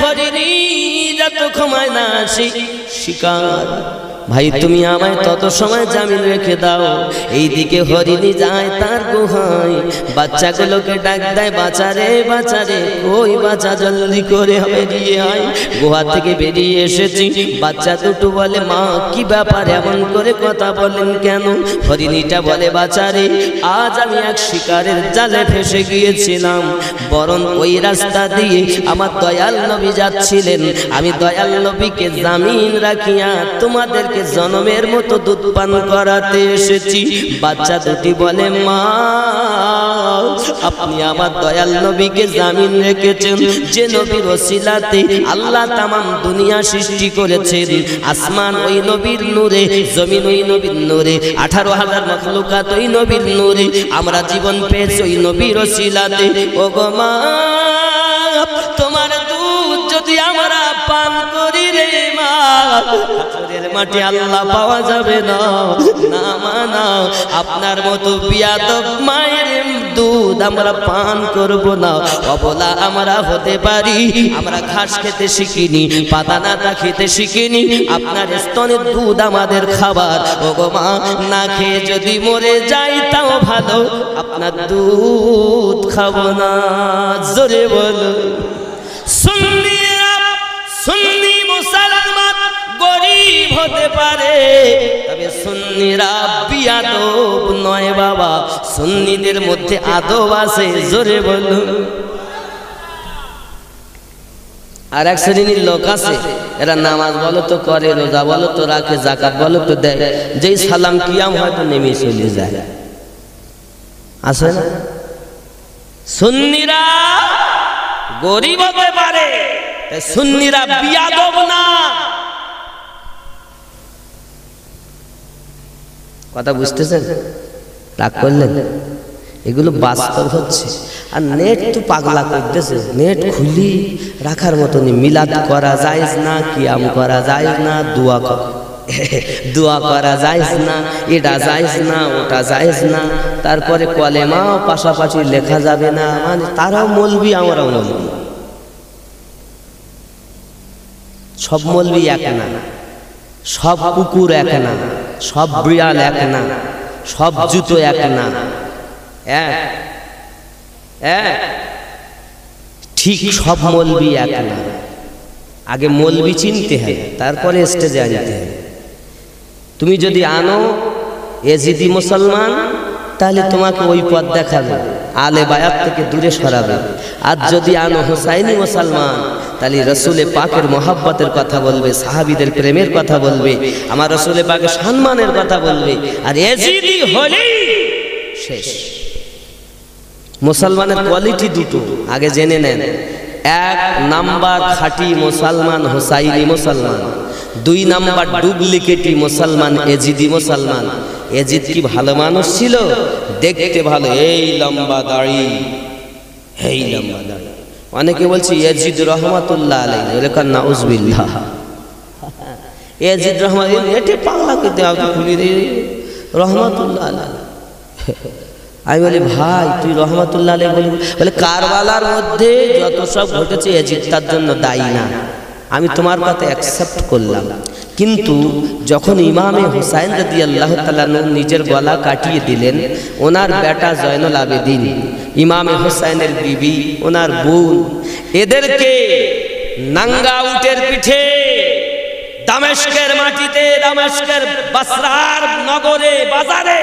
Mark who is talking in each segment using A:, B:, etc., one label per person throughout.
A: হরিণী যত ক্ষমায় না আসি শিকার। ভাই তুমি আমায় তত সময় জামিন রেখে দাও। এইদিকে হরিণী যায় তার গুহায়, বাচ্চাগুলোকে ডাক দেয়, বাঁচারে বাঁচারে, ওই বাচ্চা জলদি করে বেরিয়ে আয়। গুহা থেকে বেরিয়ে এসেছি, বাচ্চা দুটো বলে মা কি ব্যাপার এমন করে কথা বলেন কেন? হরিণীটা বলে বাঁচারে আজ আমি এক শিকারের জালে ফেসে গিয়েছিলাম, বরং ওই রাস্তা দিয়ে আমার দয়াল নবী যাচ্ছিলেন, আমি দয়াল নবীকে জামিন রাখিয়া তোমাদের জনমের মতো দুধ পান করাতে এসেছি। বাচ্চা দুটি বলে মা আপনি আমার দয়াল নবীকে জামিন রেখেছেন, যে নবীর ওসিলাতে আল্লাহ তামাম দুনিয়া সৃষ্টি করেছেন। আসমান ওই নবীর নূরে, জমিন ওই নবীর নূরে, 18,000 মাখলুকাত ওই নবীর নূরে, আমরা জীবন পেয়েছি ওই নবীর ওসিলাতে। ও গো মা তোমার দুধ যদি আমরা পান করি রে মা, হাসরের মাঠে আল্লাহ পাওয়া যাবে না। না মানা আপনার মতো বিয়াদব মায়ের দুধ আমরা পান করব না। অবলা আমরা হতে পারি, আমরা ঘাস খেতে শিখিনি, পাতা নাতা খেতে শিখিনি, আপনার স্তনের দুধ আমাদের খাবার। ও গো মা না খেয়ে যদি মরে যাই তাও ভালো, আপনার দুধ খাবো না। জোরে বলো। সুন্নি মুসলমান গরিব হতে পারে, তবে সুন্নিরা বিয়াদব নয় বাবা, সুন্নিদের মধ্যে আদব আছে। জোরে বলো। আর এক শ্রেণীর লোক আছে, এরা নামাজ বলো তো করে, রোজা বলো তো রাখে, যাকাত বলো তো দেয়, যেই সালাম কিয়াম হয়তো নেমে চলে যায়। আছে না? সুন্নিরা গরিব হতে পারে, সুন্নিরা বিয়াদব না। কথা বুঝতেছেন? রাগ করলেন? এগুলো বাস্তব হচ্ছে। আর নেট তো পাগলা করতেছে, নেট খুলি রাখার মতনই। মিলাদ করা জায়েজ না, কিয়াম করা জায়েজ না, দোয়া করা জায়েজ না, এটা জায়েজ না, ওটা জায়েজ না, তারপরে কলেমাও পাশাপাশি লেখা যাবে না। মানে তারাও মৌলবি, আমরাও মৌলবি। সব মৌলবি এক না, সব কুকুর এক না, সব বিড়াল এক না, সব জুতো এক না। ঠিক সব মৌলবি এক না। আগে মৌলবি চিনতে হয়, তারপরে স্টেজে আনতে হয়। তুমি যদি আনো এজিদি মুসলমান, তাহলে তোমাকে ওই পথ দেখাবে, আলে বায়াত থেকে দূরে সরাবে। আর যদি আনো হুসাইনি মুসলমান, তাহলে রসুলে পাকের মোহাব্বতের কথা বলবে, সাহাবীদের প্রেমের কথা বলবে, আমার রসুলে পাকের সম্মানের কথা বলবে। আর এজিদি হলেই শেষ। মুসলমানের কোয়ালিটি দুটো আগে জেনে নেন। 1 নাম্বার খাঁটি মুসলমান হুসাইনি মুসলমান, 2 নাম্বার ডুপ্লিকেটি মুসলমান এজিদি মুসলমান। এজিদ কি ভালো মানুষ ছিল? দেখতে ভালো, এই লম্বা দাড়ি, এই লম্বা দাড়ি। অনেকে বলছে এজিদ রহমাতুল্লাহ আলাইহি, এরকম নাউজুবিল্লাহ। এজিদ রহমাতুল্লাহ এটি পাগলা করতে হবে, খুলি রে রহমাতুল্লাহ আলাইহি। আমি বলি ভাই তুই রহমাতুল্লাহ আলাইহি বলি, বলে কারবালার মধ্যে যত সব ঘটেছে এজিদ তার জন্য দায়ী না। আমি তোমার কথা অ্যাকসেপ্ট করলাম, কিন্তু যখন ইমামে হুসাইন রাদিয়াল্লাহু তাআলা নিজের গলা কাটিয়ে দিলেন, ওনার বেটা জয়নুল আবেদিন, ইমামে হুসাইনের বিবি, ওনার বোন, এদেরকে নাঙ্গা উটের পিঠে দামেস্কের মাটিতে, দামেস্কের বাসরার নগরে বাজারে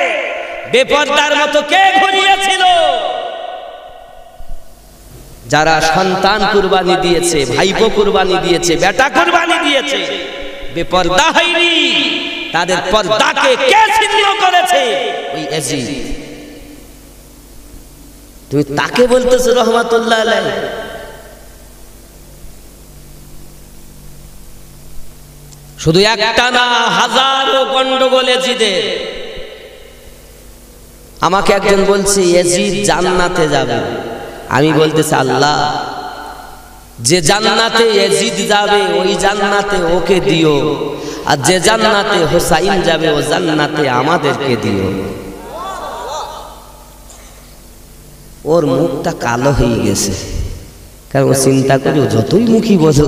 A: বেপরদার মতো কে ঘুরিয়েছিল? যারা সন্তান কুরবানি দিয়েছে, ভাইপো কুরবানি দিয়েছে, বেটা কুরবানি দিয়েছে, বেপরদা হয়নি, তাদের পর্দাকে কে ছিন্ন করেছে? ওই এজিদ। তুমি তাকে বলতেছো রহমাতুল্লাহ আলাইহি? শুধু একটা না, হাজারো গন্ডগোল এজিদের। আমাকে একজন বলছে এজিদ জান্নাতে যাবে। আমি বলতেছি আল্লাহ, যে জান্নাতে এজিদ যাবে ওই জান্নাতে ওকে দিও, আর যে জান্নাতে হুসাইন যাবে ও জান্নাতে আমাদেরকে দিও। ওর মুখটা কালো হয়ে গেছে, কারণ ও চিন্তা করে যতই মুখী বোঝো,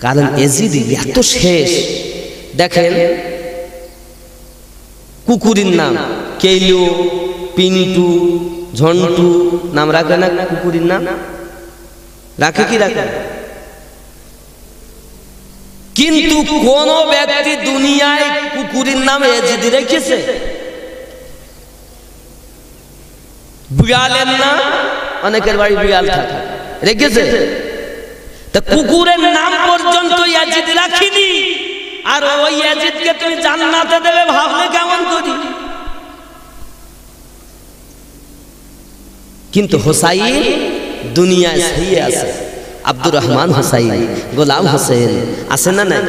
A: কারণ এজিদ এত শেষ। দেখেন কুকুরের নাম কেলু, পিন্টু, ঝন্টু নাম রাখে না? কুকুরের নাম রাখে কি রাখে? কিন্তু কোন ব্যক্তি দুনিয়ায় কুকুরের নাম এজিদ রেখেছে? বিড়ালের নাম, অনেকের বাড়ি বিড়াল থাকে, রেখেছে? তা কুকুরের নাম পর্যন্ত এজিদ রাখিনি, আর ওই এজিদকে তুমি জান্নাতে দেবে ভাবলে কেমন করি? কিন্তু হোসাইন দুনিয়ায় ছড়িয়ে আছে। আব্দুর রহমান হোসাইন, গোলাম হোসেন আছে না? নাই,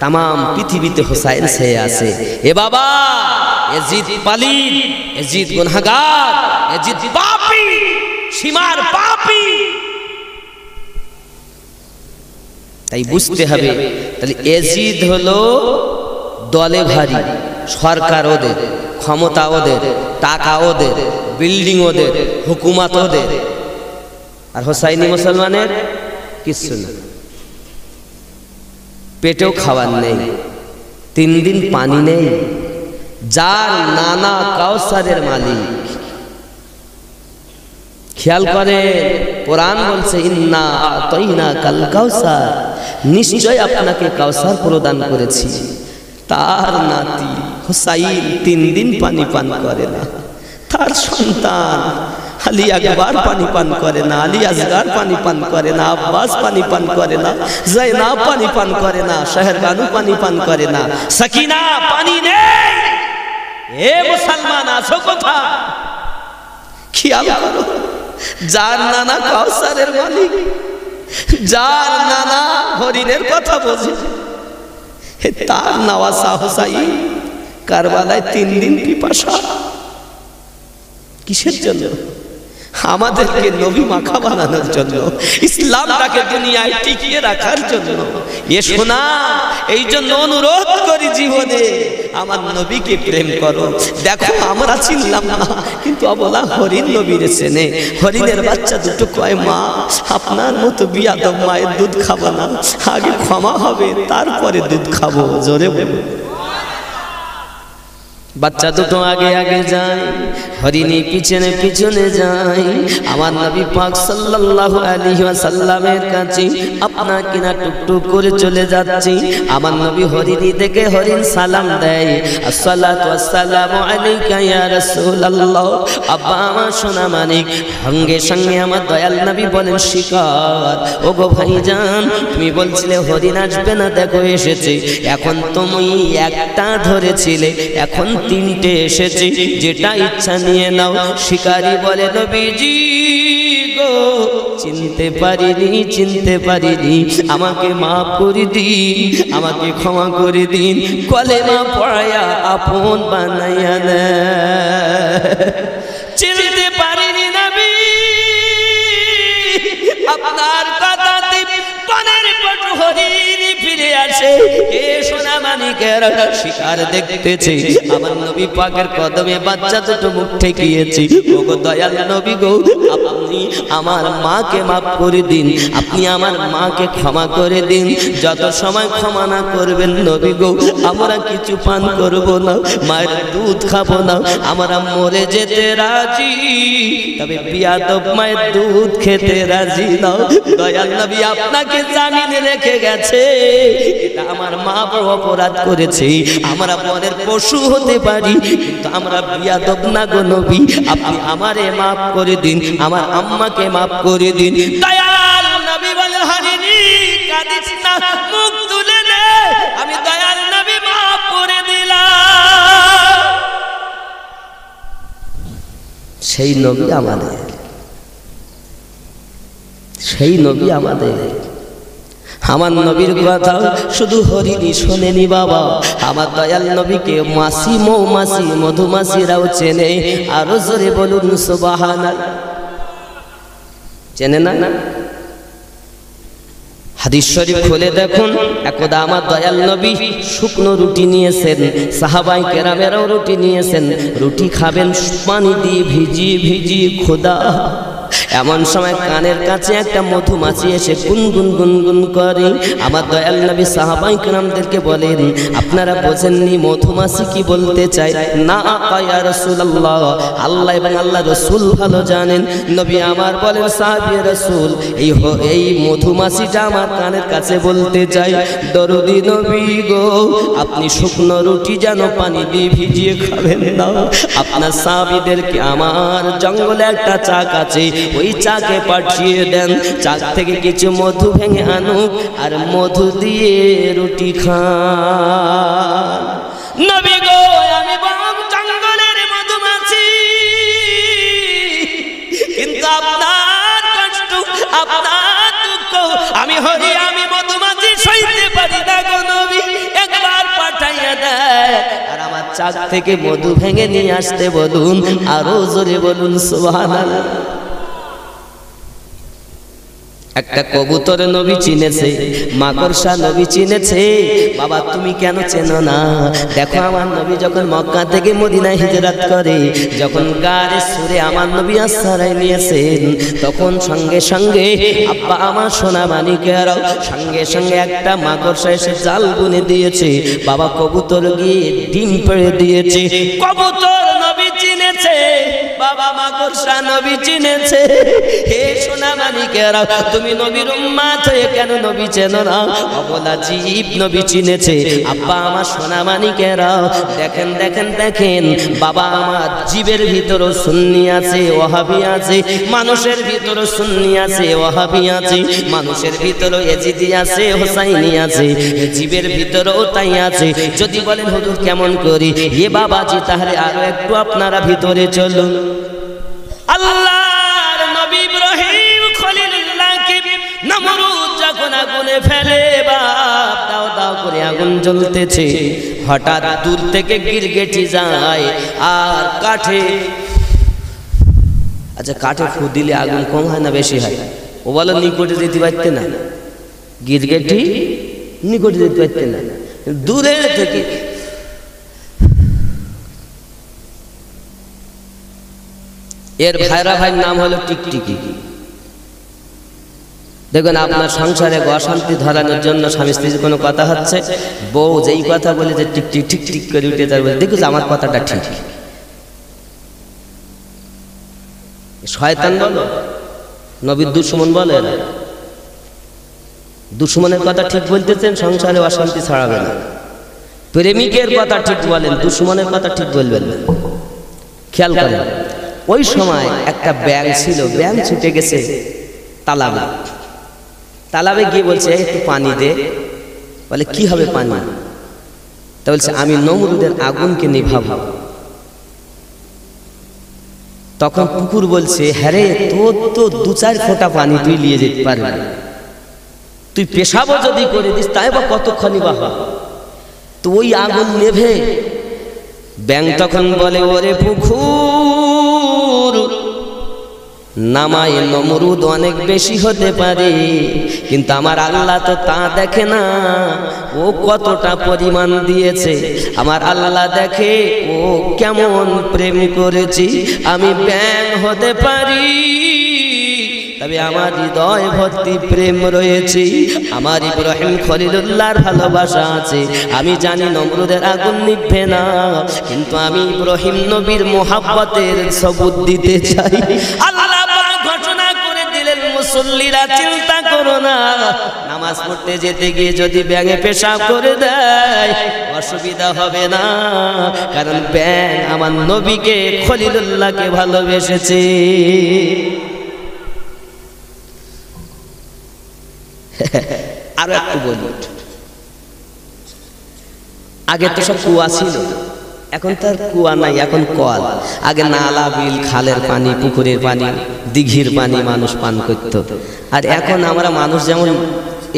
A: তাম পৃথিবীতে হোসাইন ছড়িয়ে আছে। এ বাবা, এজিদ পালিত, এজিদ গুনাহগার, এজিদ পাপী, সীমার পাপী। তাই বুঝতে হবে, তাহলে এজিদ হলো দলে ভারী, সরকার ওদের, ক্ষমতা ওদের, টাকা ওদের, বিল্ডিং ওদের, হুকুমত ওদের। আর হোসাইনি মুসলমানের কিচ্ছু না, পেটেও খাবার নেই, 3 দিন পানি নেই, যার নানা কাউসারের মালিক। খেয়াল করে কোরআন বলছে ইন্না আতাইনা কাল কাউসার, নিশ্চয় আপনাকে কাউসার প্রদান করেছি। তার নাতি হোসাইন 3 দিন পানি পান করে না, তার সন্তান আলী আকবর পানি পান করে না, আলী আসগার পানি পান করে না, আব্বাস পানি পান করে না, জাইনাব পানি পান করে না, শাহরবানু পানি পান করে না, সাকিনা পানি নেই। এ মুসলমান আছো কোথায়? খেয়াল করো, যার নানা কাউসারের মালিক, যার নানা হরিণের কথা বোঝে, তার নওয়াসা হোসাইন কারবালায় 3 দিন পিপাসা। কিসের জন্য? আমাদেরকে নবী মাখা বানানোর জন্য, ইসলামটাকে দুনিয়ায় টিকিয়ে রাখার জন্য। এ শোনা, এই জন্য অনুরোধ করি জীবনে আমার নবীকে প্রেম করো। দেখো আমরা চিনলাম না, কিন্তু অবলা হরিণ নবীর চেনে। হরিণের বাচ্চা দুটো কয়, মা আপনার মতো বিয়াদব মায়ের দুধ খাবো না, আগে ক্ষমা হবে তারপরে দুধ খাবো। জোরে বলো। বাচ্চা দুটো আগে আগে যায়, হরিণী পিছনে পিছনে যায়। আমার নবী পাক সাল্লাল্লাহু আলাইহি ওয়াসাল্লামের কাছে আপনা কিনা টুকটুক করে চলে যাচ্ছে। আমার নবী হরিণী দেখে হরিণ সালাম দেয়, আসসালাতু ওয়াসসালামু আলাইকা ইয়া রাসূলুল্লাহ। আব্বা আমার সোনা মানিক, সঙ্গে সঙ্গে আমার দয়াল নবী বলেন, শিকার। ওগো ভাইজান, তুমি বলছিলে হরিণ আসবে না, দেখো এসেছে। এখন তুমি একটা ধরেছিলে, এখন 3টে এসেছে, যেটা ইচ্ছা নিয়ে নাও। শিকারী বলে, নবীজি গো, চিনতে পারিনি, চিনতে পারিনি, আমাকে মাফ করে দিন, আমাকে ক্ষমা করে দিন, কলেমা পড়ায়া আপন বানাইয়া না। চিনতে পারিনি নবী, আপনার কথাতে পানের পটু হরিণ ফিরে আসে। এ সোনা মানিকের শিকার দেখতেছে, আমার নবী পাকের কদমে বাচ্চা দুটো মুখ ঠেকিয়েছে। ওগো দয়াল নবী গো, আপনি আমার মাকে মাফ করে দিন, আপনি আমার মাকে ক্ষমা করে দিন। যত সময় ক্ষমা না করবেন নবী গো, আমরা কিছু পান করব না, মায়ের দুধ খাবো না, আমরা মরে যেতে রাজি, তবে বিয়াদব মায়ের দুধ খেতে রাজি না। দয়াল নবী আপনাকে জামিনে রেখে গেছে, এটা আমার মা বড় অপরাধ করেছে। আমরা বনের পশু হতে পারি, কিন্তু আমরা বিয়াদব না গো নবী, আপনি আমারে মাফ করে দিন, আমার আম্মাকে মাফ করে দিন। দয়াল নবী বলে, হরিণী কাঁদিস না, মুখ তুলে নে, আমি দয়াল নবী মাফ করে দিলাম। সেই নবী আমাদের, সেই নবী আমাদের। আমার নবীর কথা শুধু হরিণী শোনেনি বাবা, আমার দয়াল নবীকে মাছি, মৌমাছি, মধুমাছিরাও চেনে। আরো জোরে বলুন সুবহানাল্লাহ। চেনে না? হাদিস শরীফ খুলে দেখুন, একদা আমার দয়াল নবী শুকনো রুটি নিয়েছেন, সাহাবায়ে কেরামেরাও রুটি নিয়েছেন। রুটি খাবেন পানি দিয়ে ভিজিয়ে ভিজিয়ে, খোদা এমন সময় কানের কাছে একটা মধুমাছি এসে গুনগুন গুনগুন করে। আমার দয়াল নবী সাহাবায়ে কেরামদেরকে বলেন, আপনারা বোঝেননি মধুমাছি কি বলতে চায়? না ইয়া রাসূলুল্লাহ, আল্লাহ এবং আল্লাহ রাসূল ভালো জানেন। নবী আমার বলেন, সাহাবী রাসূল, এই মধুমাছিটা আমার কানের কাছে বলতে চাই, দরদি নবী গো, আপনি শুকনো রুটি যেন পানি দিয়ে ভিজিয়ে খাবেন না। আপনার সাহাবীদেরকে আমার জঙ্গলে একটা চাক আছে, ওই চাকে পাঠিয়ে দেন, চাক থেকে কিছু মধু ভেঙে আনুক আর মধু দিয়ে রুটি খান। নবী গো, আমি বরং জঙ্গলের মধুমাছি, কিন্তু আপনার কষ্ট, আপনার দুঃখ আমি হরি, আমি মধুমাছি সইতে পারি না গো নবী, একবার পাঠাইয়া দেয় আর আমার চাক থেকে মধু ভেঙে নিয়ে আসতে বলুন। আরো জোরে বলুন সুবহানাল্লাহ। একটা কবুতর নবী চিনেছে, মাকড়সা নবী চিনেছে। বাবা তুমি কেন চেনো না? দেখো আমার নবী যখন মক্কা থেকে মদিনায় হিজরত করে, যখন গারে সুরে আমার নবী আশ্রয় নিয়েছেন, তখন সঙ্গে সঙ্গে আব্বা আমার সোনা মানিকেরাও সঙ্গে সঙ্গে একটা মাকড়সা এসে জাল বুনে দিয়েছে। বাবা কবুতর গিয়ে ডিম পেড়ে দিয়েছে। কবুতর নবী চিনেছে, বাবা মাকড়সা নবী চিনেছে। হে সোনা মানিকেরাও, তুমি নবীর উম্মত হয়ে কেন নবী চেনো না? অবলা জীব নবী চিনেছে। আব্বা আমার সোনা মানিকেরাও, দেখেন দেখেন দেখেন, বাবা আমার জীবের ভিতরও সুন্নি আছে, ওয়াহাবি আছে, মানুষের ভিতরও সুন্নি আছে, ওয়াহাবি আছে, মানুষের ভিতরও এজিদি আছে, হোসাইনি আছে, জীবের ভিতরও তাই আছে। যদি বলেন হুজুর কেমন করি, এ বাবাজি তাহলে আরো একটু আপনারা ভিতরে চলুন। আল্লাহর নবী ইব্রাহিম খলিলুল্লাহকে নমরুদ যখন আগুনে ফেলে, বাপ দাও দাও করে আগুন জ্বলতেছে, হঠাৎ দূর থেকে গিরগিটি যায় আর কাঠে, আচ্ছা কাঠে ফু দিলে আগুন কম হয় না বেশি হয়? ও বলো নিকটে যেতে পারতে না, গিরগিটি নিকটে যেতে পারতে না, দূরে থেকে। এর ভাইরা ভাইয়ের নাম হলো টিকটিকি। দেখুন আপনার সংসারে অশান্তি ধরানোর জন্য স্বামী স্ত্রীর কোনো কথা হচ্ছে, বউ যেই কথা বলে যে টিকটিক ঠিক ঠিক করে উঠে যাবে, দেখুন আমার কথাটা ঠিক। শয়তান বলো, নবীর দুশমন বলে, এরা দুশমনের কথা ঠিক বলতেছেন, সংসারে অশান্তি ছড়াবে না। প্রেমিকের কথা ঠিক বলেন, দুশমনের কথা ঠিক বলবেন না। খেয়াল করেন, ওই সময় একটা ব্যাঙ ছিল, ব্যাঙ ছুটে গেছে তালাবে। তালাবে গিয়ে বলছে একটু পানি দে। বলে কি হবে পানি? তা বলছে আমি নমরুদের আগুনকে নিভাবো। তখন কুকুর বলছে, হ্যাঁ রে, তোর তো 2-4 ফোঁটা পানি তুই নিয়ে যেতে পারবি, তুই পেশাবো যদি করে দিস তাই বা কতক্ষণই বা হবে, তো ওই আগুন নেভে। ব্যাঙ তখন বলে, ওরে পুকুর, নামায় নমরুদ অনেক বেশি হতে পারে, কিন্তু আমার আল্লাহ তো তা দেখে না, ও কতটা পরিমাণ দিয়েছে। আমার আল্লাহ দেখে ও কেমন প্রেম করেছি। আমি ব্যাঙ হতে পারি, তবে আমার হৃদয় ভর্তি প্রেম রয়েছে, আমার ইব্রাহিম খলিলুল্লাহর ভালোবাসা আছে। আমি জানি নমরুদের আগুন নিভবে না, কিন্তু আমি ইব্রাহিম নবীর মোহাব্বতের সবুত দিতে চাই। আল্লাহ ঘোষণা করে দিলেন, মুসল্লিরা চিন্তা করো না, নামাজ পড়তে যেতে গিয়ে যদি ব্যাঙে পেশাব করে দেয় অসুবিধা হবে না, কারণ ব্যাঙ আমার নবীকে খলিলুল্লাহকে ভালোবেসেছে। আরো একটু বলি, আগে তো সব কুয়া ছিল, এখন তার কুয়া নাই, এখন কল। আগে নালা, বিল, খালের পানি, পুকুরের পানি, দিঘির পানি মানুষ পান করত। আর এখন আমরা মানুষ যেমন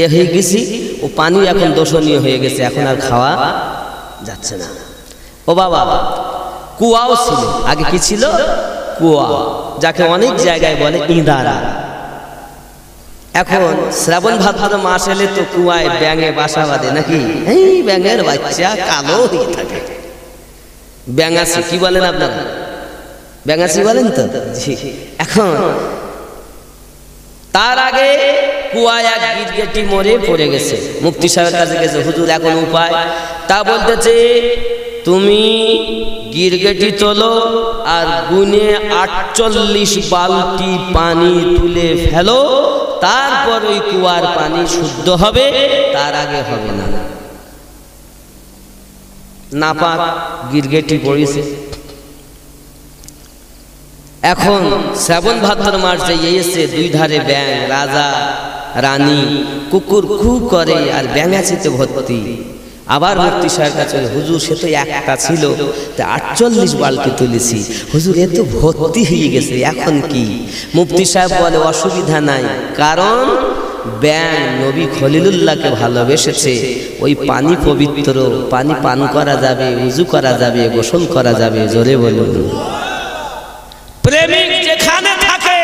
A: এ হয়ে গেছি, ও পানি এখন দূষণীয় হয়ে গেছে, এখন আর খাওয়া যাচ্ছে না। ও বাবা, কুয়াও ছিল আগে, কি ছিল? কুয়া, যাকে অনেক জায়গায় বলে ইঁদারা। এখন শ্রাবণ ভাদ্র মাস এলে তো কুয়ায় ব্যাঙে বাসা বাঁধে নাকি? এই ব্যাঙের বাচ্চা কালো হয়ে থাকে, ব্যাঙাসি কি বলেন আপনারা? ব্যাঙাসি বলেন তো? জি। এখন তার আগে কুয়ায় এক গিরগিটি মরে পড়ে গেছে। মুফতি সাহেবের কাছে গেছে, হুজুর এখন উপায়? তা বলতেছে তুমি গিরগিটি তোলো আর গুনে 48 বালতি পানি তুলে ফেলো, তারপর ওই কুয়ার পানি শুদ্ধ হবে, তার আগে হবে না। নাপাক গিরগিটি পড়েছে। এখন শ্রাবণ ভাদ্র মাস যে এসে, দুই ধারে ব্যাঙ, রাজা রানী কুকুর খু করে আর ব্যাঙাচিতে ভর্তি। আবার মুফতি সাহেবের কাছে, হুজুর সে তো একটা ছিল, তা 48 বালতি তুলেছি, হুজুর এ তো ভর্তি হয়ে গেছে, এখন কি? মুফতি সাহেব বলে অসুবিধা নাই, কারণ ব্যাঙ নবী খলিলুল্লাহকে ভালোবেসেছে, ওই পানি পবিত্র, পানি পান করা যাবে, উজু করা যাবে, গোসল করা যাবে। জোরে বলুন। প্রেমিক যেখানে থাকে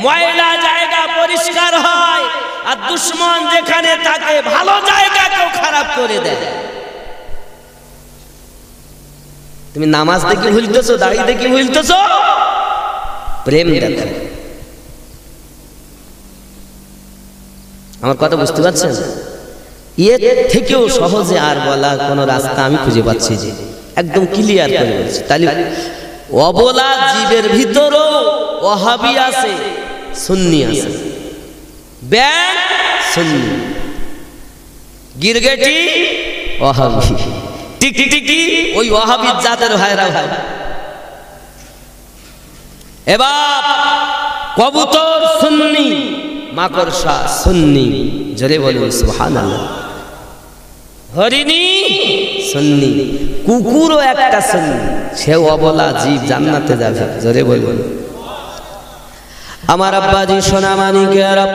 A: ময়লা জায়গা পরিষ্কার হয়, আর দুশ্মন যেখানে থাকে ভালো জায়গাকেও খারাপ করে দেয়। তুমি নামাজ দেখে ভুলতেছো, দাড়ি দেখে ভুলতেছো, প্রেম দেখো। আমার কথা বুঝতে পারছেন? এর থেকেও সহজে আর বলার কোনো রাস্তা আমি খুঁজে পাচ্ছি যে একদম ক্লিয়ার করে বলছি। তাহলে অবলা জীবের ভিতরও ওয়াহাবি আছে, সুন্নি আছে। ব্যাঙ সুন্নি, গিরগিটি ওয়াহাবি, টিকটিকি ওই ওয়াহাবির জাতের ভাইরা ভাই। এবার কবুতর সুন্নি, মাকড়সা সুন্নি। জোরে বলুন সুবহানাল্লাহ। হরিণী সুন্নি, কুকুরও একটা সুন্নি, সেও অবলা জীব, জান্নাতে যাবে। জোরে বলুন। আমার আব্বাজি সোনা মানিকেরা,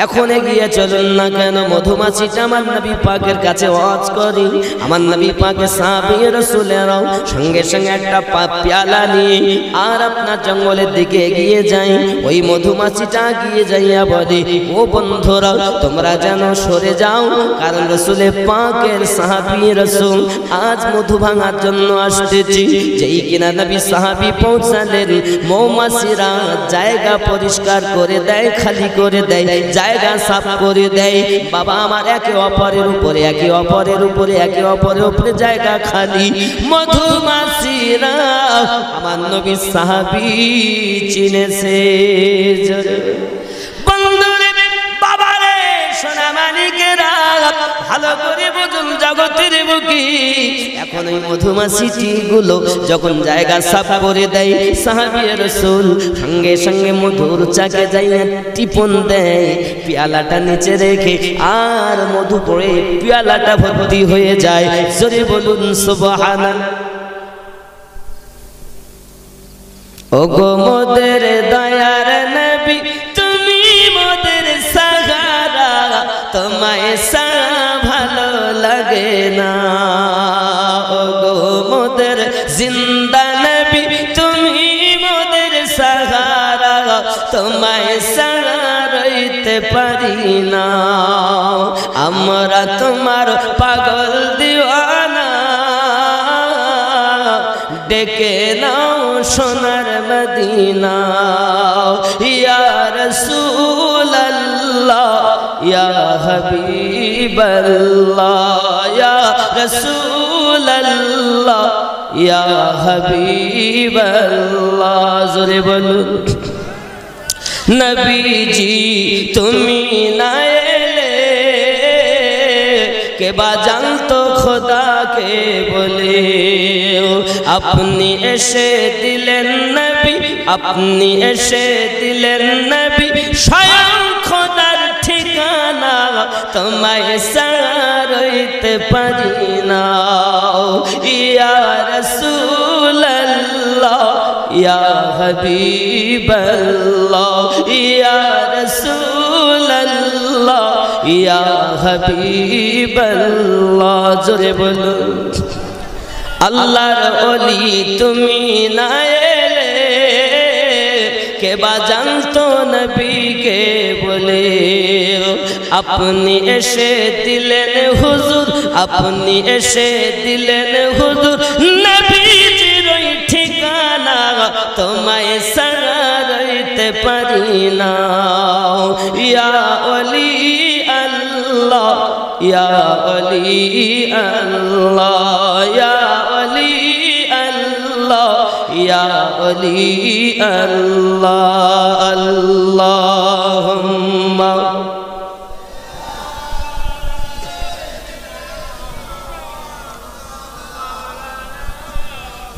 A: এখন এগিয়ে চলুন না কেন, মধুমাছিটা আমার নবী পাকের কাছে ওয়াজ করি। আমার নবী পাকের সাহাবী রাসূলেরাও সঙ্গে সঙ্গে একটা পেয়ালা নিয়ে আর আপনার জঙ্গলের দিকে এগিয়ে যাই। ওই মধুমাছিটা এগিয়ে যাইয়া বলে, ও বন্ধুরা তোমরা যেন সরে যাও, কারণ রাসূলে পাকের সাহাবী রাসূল আজ মধু ভাঙার জন্য আসতেছি। যেই কিনা নবী সাহাবী পৌঁছালেন, মৌমাছিরা জায়গা পরিষ্কার করে দেয়, খালি করে দেয়, জায়গা সাফ করে দেয়। বাবা আমার একে অপরের উপরে, একে অপরের উপরে, একে অপরের উপরে জায়গা খালি। মধুমাছিরা আমার নবী সাহাবী চিনেছে। বন্ধুরে বাবারে সোনা মানিকেরা, ভালো করে বুঝুন জগতের বুকে। এখন ওই মধুমাছিটি গুলো যখন জায়গা সাফ করে দেয়, সাহাবী রাসূল সঙ্গে সঙ্গে মধুর চাকে যাইয়া টিপন দেয়, পেয়ালাটা নিচে রেখে, আর মধু পড়ে পেয়ালাটা ভর্তি হয়ে যায়। জোরে বলুন সুবহানাল্লাহ। ওগো মোদের দয়ার নবী, তুমি মোদের সাহারা, তোমায় সারা ভালো লাগে না। ওগো মোদের জিন্দা নবী, তুমি মোদের সাহারা, তোমায় সারা রইতে পারি না। আমরা তোমার পাগল দিওয়ানা, ডেকে নাও সোনার মদিনা। ইয়া রাসূলুল্লাহ, ইয়া হাবিবাল্লাহ, ইয়া রাসূলুল্লাহ, ইয়া হাবিবাল্লাহ। জোরে বলুন। নবীজি তুমি না এলে কে বা জানতো খোদাকে বলে, আপনি এসে দিলেন নবী, আপনি এসে দিলেন নবী, স্বয়ং খোদার ঠিকানা, তোমায় ছাড়া রইতে পারি না। ইয়া রাসূলুল্লাহ, ইয়া হাবিবাল্লাহ, ইয়া রাসূলুল্লাহ, ইয়া হাবিবাল্লাহ। জোরে বলুন। আল্লাহর ওলি তুমি না এলে কে বা জানতো নবীকে বলে, আপনি এসে দিলেন হুজুর, আপনি এসে দিলেন হুজুর, নবীজির ওই ঠিকানা, তোমায় ছাড়া রইতে পারি মদিনা ইয়া ওলি আল্লাহ ইয়া ওলি আল্লাহ ইয়া ওলি আল্লাহ ইয়া ওলি আল্লাহ আল্লাহুম্মা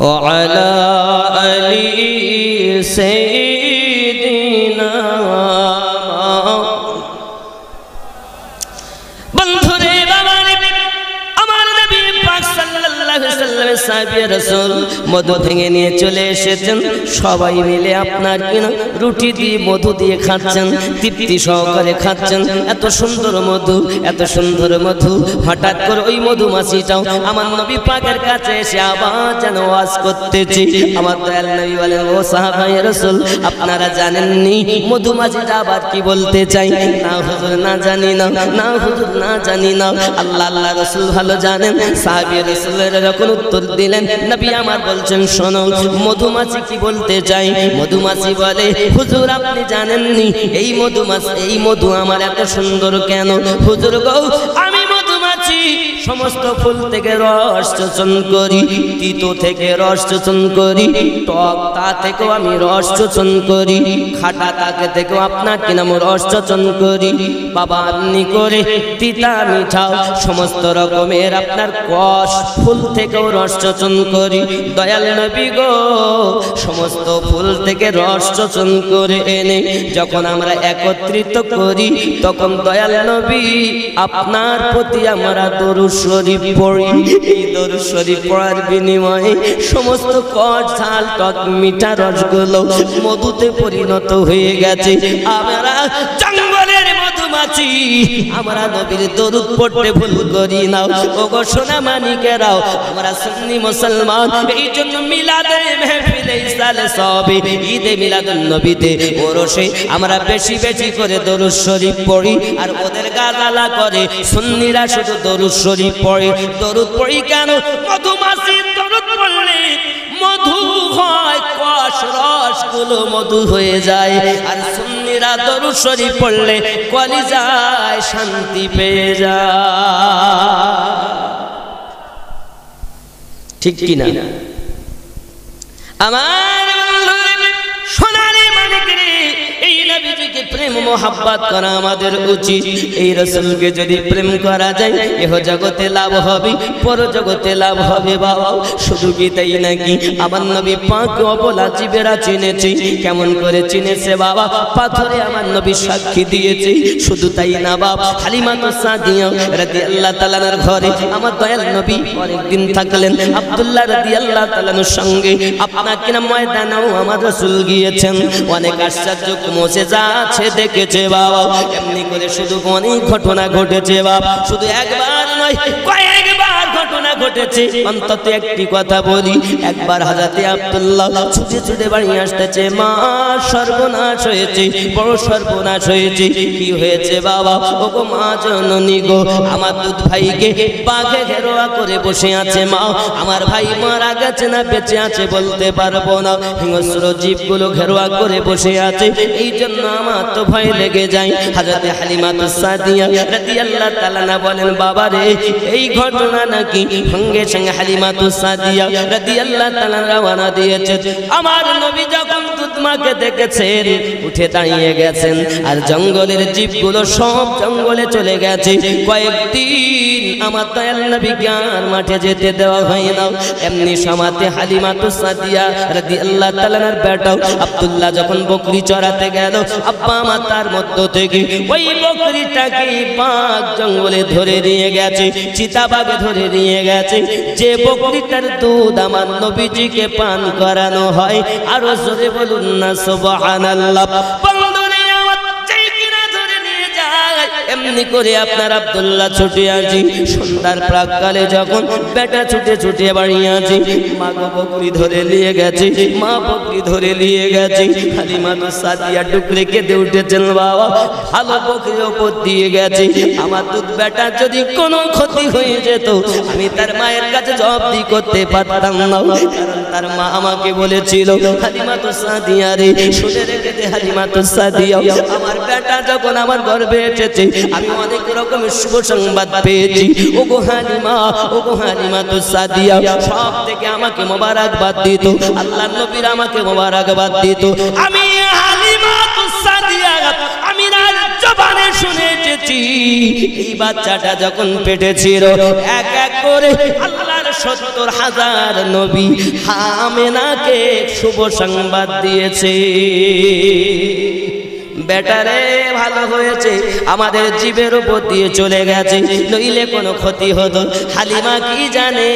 A: وعلى آل سيدنا বন্ধুরে বাবারে আমার নবী পাক সাল্লাল্লাহু আলাইহি ওয়াসাল্লামের সাহাবী রাসূল মধু ভেঙে নিয়ে চলে এসেছেন সবাই মিলে আপনার কিনা রুটি দিয়ে মধু দিয়ে খাচ্ছেন তৃপ্তি সহকারে খাচ্ছেন এত সুন্দর মধু এত সুন্দর মধু হঠাৎ করে ওই মধুমাছিটাও আমার নবী পাকের কাছে এসে আবার যেন ওয়াজ করতেছে আমার দয়াল নবী বলেন ও সাহাবায়ে রাসূল আপনারা জানেননি মধুমাছিটা আবার কি বলতে চাই না হুজুর না জানি না না হুজুর না জানি না আল্লাহ আল্লাহ রাসূল ভালো জানেন সাহাবী রাসূলের যখন উত্তর দিলেন নবী আমার বলছেন শোনো মধুমাছি কি বলতে চাই মধুমাছি বলে হুজুর আপনি জানেননি এই মধু আমার এত সুন্দর কেন হুজুর গো আমি মধুমাছি সমস্ত ফুল থেকে রস শোষণ করি তিতো থেকে রস শোষণ করি টক তা থেকেও আমি রস শোষণ করি খাটা তাকে থেকেও আপনার কি নাম রস শোষণ করি বাবা আপনি করে তিতা মিঠাও সমস্ত রকমের আপনার কষ ফুল থেকেও রস শোষণ করি দয়াল নবী গো সমস্ত ফুল থেকে রস শোষণ করে এনে যখন আমরা একত্রিত করি তখন দয়াল নবী আপনার প্রতি আমরা দরুদ শরীফ পড়ি এই দরুদ শরীফ পড়ার বিনিময়ে সমস্ত কষ ঝাল টক মিঠা রসগুলো মধুতে পরিণত হয়ে গেছে আমরা জঙ্গলের মধুমাছি আমরা নবীর দরুদ পড়তে ভুল করি না ওগো সোনা মানিকেরাও আমরা সুন্নি মুসলমান এই জন্য মিলাদে মাহফিলে ইসালে সবে ঈদে মিলাদুন নবীতে ওরসে আমরা বেশি বেশি করে দরুদ শরীফ পড়ি আর ওদের গালালা করে সুন্নিরা শুধু দরুদ শরীফ পড়ে দরুদ পড়ি কেন মধুমাছি দরুদ পড়লে মধু হয় কষ রসগুলো মধু হয়ে যায় আর সুন্নিরা দরুদ শরীফ পড়লে কলিজায় শান্তি পেয়ে যায় ঠিক কি না আমার সোনারে মানিকরে এই নবীজিকে প্রেম মোহাব্বত করা আমাদের উচিত এই রাসূলকে যদি প্রেম করা যায় ইহ জগতে লাভ হবে পর জগতে লাভ হবে বাবা শুধু কি তাই নাকি আমার নবী পাক অবলা জীবেরা চিনেছে কেমন করে চিনেছে বাবা পাথরে আমার নবী সাক্ষী দিয়েছে শুধু তাই না বাবা হালিমা সাদিয়া রাদিয়াল্লাহু তাআলার ঘরে আমার দয়াল নবী অনেকদিন থাকলেন আব্দুল্লাহ রাদিয়াল্লাহু তাআলার সঙ্গে আপনার কিনা ময়দানেও আমার রাসূল গিয়েছেন অনেক আশ্চর্য মুজিজা আছে দেখেছে বাবা এমনি করে শুধু অনেক ঘটনা ঘটেছে বাবা শুধু একবার নয় কয়েকবার ঘটনা ঘটেছে অন্তত একটি কথা বলি একবার হযরতে আব্দুল্লাহ ছুটে ছুটে বাড়ি আসতেছে মা সর্বনাশ হয়েছে বড় সর্বনাশ হয়েছে কি হয়েছে বাবা ওগো মা জননী গো আমার দুধ ভাইকে বাঘে ঘেরোয়া করে বসে আছে মা আমার ভাই মারা গেছে না বেঁচে আছে বলতে পারবো না হিংস্র জীবগুলো ঘেরোয়া করে বসে আছে এই জন্য আমার তো ভয় লেগে যায় হযরতে হালিমা সাদিয়া রাদিয়াল্লাহু তাআলা বলেন বাবা রে এই ঘটনা নাকি সঙ্গে সঙ্গে হালিমা সাদিয়া রাদিয়াল্লাহু তাআলা রওনা দিয়েছে আমার নবী যখন দুধ মাকে দেখেছেন উঠে দাঁড়িয়ে গেছেন আর জঙ্গলের জীবগুলো সব জঙ্গলে চলে গেছে কয়েকদিন আমার দয়াল নবীকে আর মাঠে যেতে দেওয়া হয় না এমনি সমাতে হালিমা সাদিয়া রাদিয়াল্লাহু তাআলার বেটা আব্দুল্লাহ যখন বকরি চড়াতে গেল আব্বা মা তার মধ্য থেকে ওই বকরিটাকে বাঘ জঙ্গলে ধরে নিয়ে গেছে চিতাবাঘে ধরে নিয়ে গেছে যে বকরিটার দুধ আমার নবীজিকে পান করানো হয় আর জোরে বলুন না সুবহানাল্লাহ এমনি করে আপনার আব্দুল্লাহ ছুটে আসি। সন্ধ্যার প্রাককালে যখন বেটা ছুটে ছুটে বাড়ি আসি, মা বকরি ধরে নিয়ে গেছে, মা বকরি ধরে নিয়ে গেছে। হালিমা তো সাদিয়া টুকরে কেঁদে উঠেছেন, বাবা ভালো বকরি ওপর দিয়ে গেছে, আমার দুধ বেটা যদি কোনো ক্ষতি হয়ে যেত আমি তার মায়ের কাছে জবাবদি করতে পারতাম না। কারণ তার মা আমাকে বলেছিল, হালিমা তো সাদিয়া রে, শুনে রেখে দে হালিমা তো সাদিয়া, আমার বেটা যখন আমার গর্ভে এসেছে আমি অনেক রকমের শুভ সংবাদ পেয়েছি। ও গো হালিমা, ও গো হালিমা তো সাদিয়া সব থেকে আমাকে মোবারকবাদ দিত, আল্লাহর নবীর আমাকে মোবারকবাদ দিত। আমি হালিমা তো সাদিয়া আমি রাজ জবানে শুনে এসেছি, এই বাচ্চাটা যখন পেটে ছিল এক এক করে আল্লাহর ৭০,০০০ নবী আমেনাকে শুভ সংবাদ দিয়েছে। বেটারে ভালো হয়েছে, আমাদের জীবের উপর দিয়ে চলে গেছে, নইলে কোনো ক্ষতি হতো। হালিমা কি জানে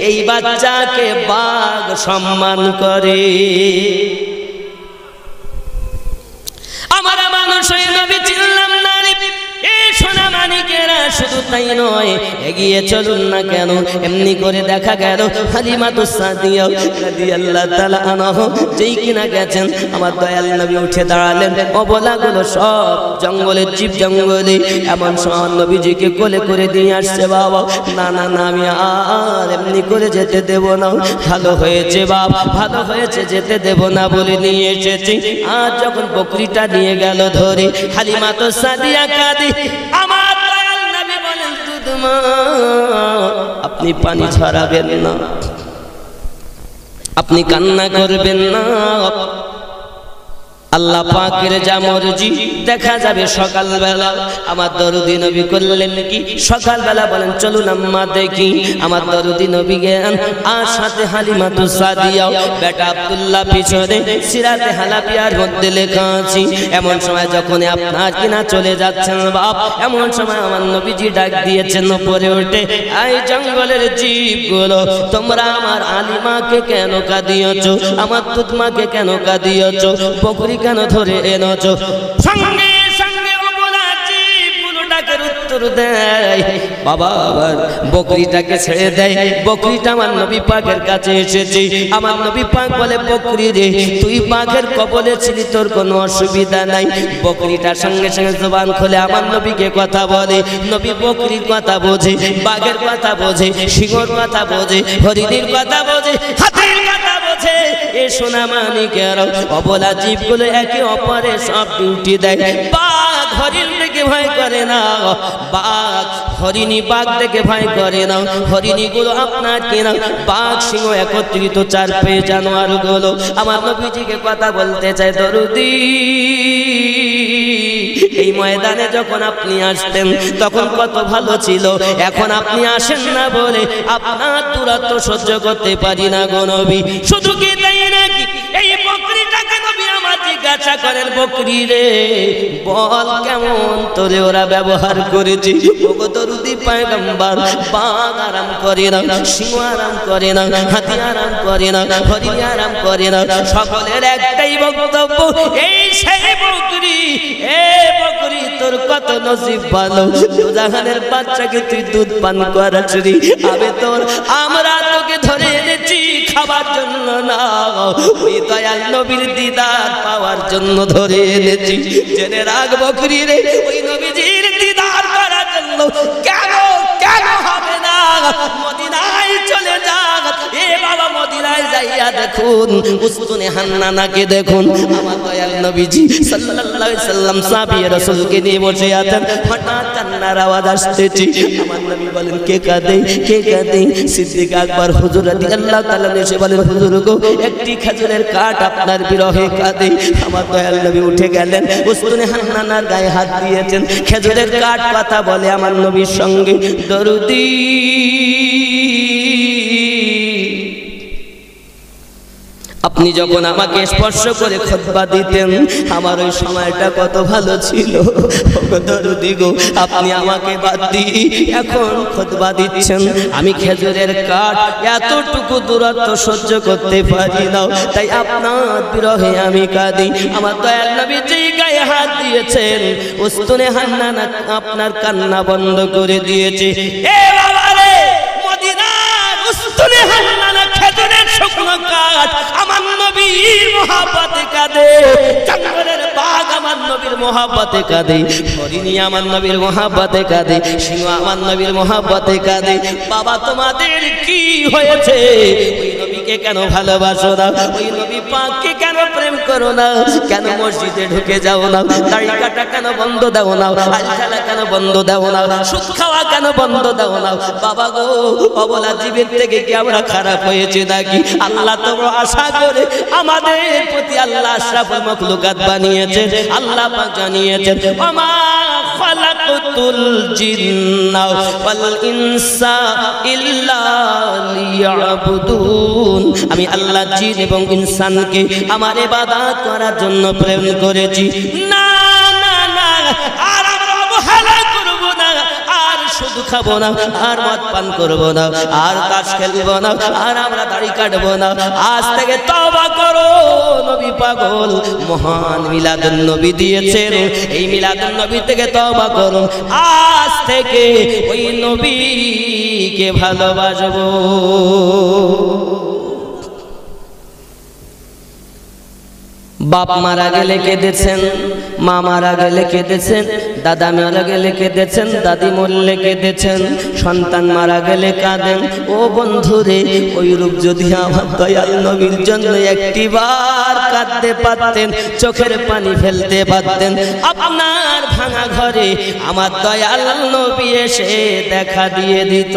A: এই বাচ্চাকে বাঘ সম্মান করে। আমার মানুষ নবী চিনলাম না রে, এই সোনা মানিকেরা শুধু তাই নয়, এগিয়ে চলুন না কেন, এমনি করে দেখা গেল হালিমা তো সাদিয়া রাদিয়াল্লাহু তাআলা আনহা যেই কিনা গেছেন, আমার দয়াল নবী উঠে দাঁড়ালেন। অবলাগুলো সব জঙ্গলের জীব জঙ্গলে, এমন সময় নবীজিকে কোলে করে দিয়ে আসছে। বাবা না না না, আমি আর এমনি করে যেতে দেব না, ভালো হয়েছে বাপ, ভালো হয়েছে, যেতে দেব না বলে নিয়ে এসেছি। আর যখন বকরিটা নিয়ে গেল ধরে, হালিমা তো সাদিয়া কাঁদে। আমার দয়াল নবী বলেন, দুধমা আপনি পানি ছড়াবেন না, আপনি কান্না করবেন না, আল্লাহ পাকের যা মর্জি দেখা যাবে সকালবেলা। আমার দরুদি নবী করলেন কি, সকালবেলা বলেন চলুন আম্মা দেখি। আমার দরুদি নবী গেলেন, আর সাথে হালিমা তো সাদিয়া, বেটা আব্দুল্লাহ পিছনে। সিরাতে হালাবিয়ার মধ্যে লেখা আছে, এমন সময় যখন আপনার কিনা চলে যাচ্ছেন বাপ, এমন সময় আমার নবীজি ডাক দিয়েছেন উপরে উঠে, এই জঙ্গলের জীবগুলো তোমরা আমার আলিমাকে কেন কাঁদিয়েছো, আমার তুতমাকে কেন কাঁদিয়েছো, বকরি কেন ধরে এনেছো? সঙ্গে সঙ্গে ডাকের উত্তর দেয়, বাবা আবার বকরিটাকে ছেড়ে দেয়। বকরিটা আমার নবী পাকের কাছে এসেছে। আমার নবী পাক বলে, বকরি রে তুই পাকের কবলে ছিলি, তোর কোনো অসুবিধা নাই। বকরিটার সঙ্গে সঙ্গে জবান খুলে আমার নবীকে কথা বলে। নবী বকরির কথা বোঝে, বাঘের কথা বোঝে, সিংহর কথা বোঝে, হরিণীর কথা বোঝে, হাতির কথা বোঝে। এ সোনা মানিকেরা অবলা জীবগুলো একে অপরে সব ডিউটি দেয়। বাঘ হরিণ দেখে ভয় করে না, বাঘ হরিণী বাঘ দেখে ভয় করে না। হরিণী গুলো আপনার কিনা, বাঘ সিংহ একত্রিত চার পেয়ে জানোয়ার গুলো। আমার নবীজিকে কথা বলতে চাই, দরুদি এই ময়দানে যখন আপনি আসতেন তখন কত ভালো ছিল, এখন আপনি আসেন না বলে আপনার দূরত্ব সহ্য করতে পারি না গো নবী। শুধু কি তাই নাকি, এই বকরিটাকে নবী আমার জিজ্ঞাসা করেন, বকরি রে বল কেমন তোরে ওরা ব্যবহার করেছে? ওগো দরুদি পয়গম্বর, বাঘ আরাম করে না, সিংহ আরাম করে না, হাতি আরাম করে না, হরিণ আরাম করে না, সকলের একটাই বক্তব্য, এই সেই বকরি, এই বকরি তোর কত নসিব ভালো, দুজাহানের বাচ্চাকে তুই দুধ পান করাস রে। আবে তোর আমরা তোকে ধরে এনেছি খাবার জন্য না, ওই দয়াল নবীর দিদার পাওয়ার জন্য ধরে এনেছি। জেনে রাখ বকরি রে, ওই নবীজির দিদার করার জন্য কেন কেন হবে না, মদিনায় চলে যা। এ বাবা মদিনায় যাইয়া দেখুন, উস্তুনে হান্নানাকে দেখুন। আমার দয়াল নবীজি সাল্লাল্লাহু আলাইহি সাল্লাম সাহাবী রাসূলকে নিয়ে বসে আছেন, হঠাৎ কান্নার আওয়াজ আসতেছে। আমার নবী বলেন, কে কাঁদে, কে কাঁদে? সিদ্দিক আকবর হুজুর রাদিয়াল্লাহু তাআলা এসে বলেন, হুজুর গো একটি খেজুরের কাঠ আপনার বিরহে কাঁদে। আমার দয়াল নবী উঠে গেলেন, উস্তুনে হান্নানার গায়ে হাত দিয়েছেন, খেজুরের কাঠ কথা বলে আমার নবীর সঙ্গে। দরুদি আপনি যখন আমাকে স্পর্শ করে খুতবা দিতেন আমার ওই সময়টা কত ভালো ছিল। দরদি গো, আপনি আমাকে বাদ দিয়ে এখন খুতবা দিচ্ছেন। আমি খেজুরের কাঠ এতটুকু দূরত্ব সহ্য করতে পারি না, তাই আপনার বিরহে আমি কাঁদি। আমার দয়াল নবী যেই গায়ে হাত দিয়েছেন উস্তুনে হান্নানা আপনার কান্না বন্ধ করে দিয়েছে। এ বাবা রে, মদিনার উস্তুনে হান্নানা খেজুরের শুকনো কাঠ আমার নবীর মহব্বতে কাঁদে, জঙ্গলের বাঘ আমার নবীর মহব্বতে কাঁদে, হরিণী আমার নবীর মহব্বতে কাঁদে, সিংহ আমার নবীর মহব্বতে কাঁদে। বাবা তোমাদের কি হয়েছে? ওই নবীকে কেন ভালোবাসো না? ওই নবী পাককে কেন প্রেম করো না? কেন মসজিদে ঢুকে যাও না? দাড়ি কাটা কেন বন্ধ দাও না? আল খেলা কেন বন্ধ দাও না? সুদ খাওয়া কেন বন্ধ দাও না? বাবা গো, অবলা জীবের থেকে কি আমরা খারাপ হয়েছে নাকি? আল্লাহ তো আশা করে আমাদের প্রতি আল্লাহ আশরাফুল মাখলুকাত বানিয়েছে। আল্লাহ পাক জানিয়েছেন, ওমা খালাকাতুল জিন্না ওয়াল ইনসা ইল্লা লিয়াবুদুন। আমি আল্লাহ জিন এবং ইনসানকে আমার ইবাদত করার জন্য প্রেরণ করেছি। না না না, আর আমরা অবহেলা করব না, আর শুধু খাবো না, আর মদ পান করবো না, আর তাস খেলবো না, আর আমরা দাড়ি কাটবো না। আজ থেকে তওবা করো। নবী পাগল মহান মিলাদুন নবী দিয়েছেন, এই মিলাদুন নবী থেকে তওবা করুন। আজ থেকে ওই নবীকে ভালোবাসবো। বাপ মারা গেলে কেঁদেছেন, মা মারা গেলে কেঁদেছেন, দাদা মারা গেলে কেঁদেছেন, দাদি মরলে কেঁদেছেন, সন্তান মারা গেলে কাঁদেন। ও বন্ধুরে, ওই রূপ যদি আমার দয়াল নবীর জন্য একটিবার কাঁদতে পারতেন, চোখের পানি ফেলতে পারতেন, আপনার ভাঙা ঘরে আমার দয়াল নবী এসে দেখা দিয়ে দিত।